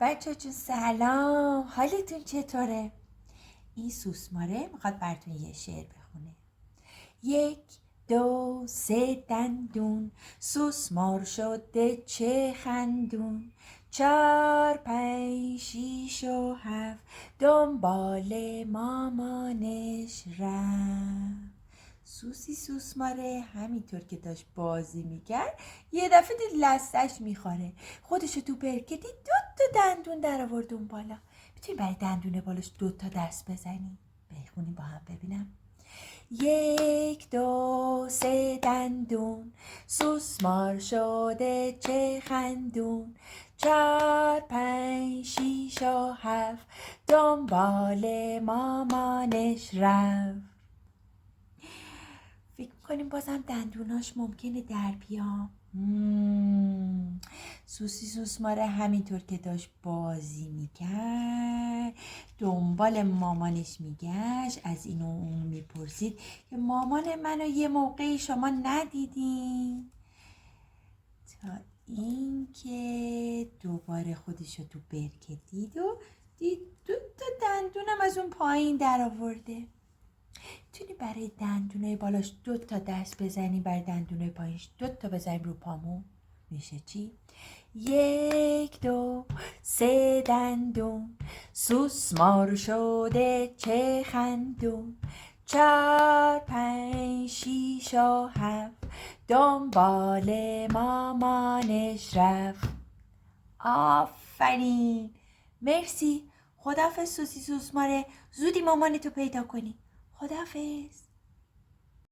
بچه چون سلام، حالتون چطوره؟ این سوسماره میخواد براتون یه شعر بخونه. 1 2 3 دندون، سوسمار شده چه خندون. 4 5 6 و 7، دنبال مامانش رفت. سوسی سوسماره همینطور که داشت بازی میکرد یه دفعه دید لثه‌اش میخوره، خودشو تو برکه دید 2 تا دندون در آورد اون بالا. میتونی برای دندون بالاش 2 تا دست بزنی؟ بخونیم با هم ببینم. 1 2 3 دندون، سوسمار شده چه خندون. 4 5 6 و 7، دنبال مامانش رفت. فکر میکنیم بازم دندوناش ممکنه در بیام. سوسی سوسماره همینطور که داشت بازی میکرد دنبال مامانش میگشت، از این و اون میپرسید که مامان منو یه موقعی شما ندیدین، تا اینکه دوباره خودشو تو برکه دید و دید 2 تا دندونم از اون پایین در آورده. میتونی برای دندونای بالاش 2 تا دست بزنی، برای دندونای پایینش 2 تا بزنیم رو پامون. میشه چی؟ 1 2 3 دندون، سوسمار شده چه خندون. 4 5 6 و 7، دنبال مامانش رفت. آفرین، مرسی. خداحافظ سوسی سوسماره، زودی مامانتو پیدا کنی. خداحافظ.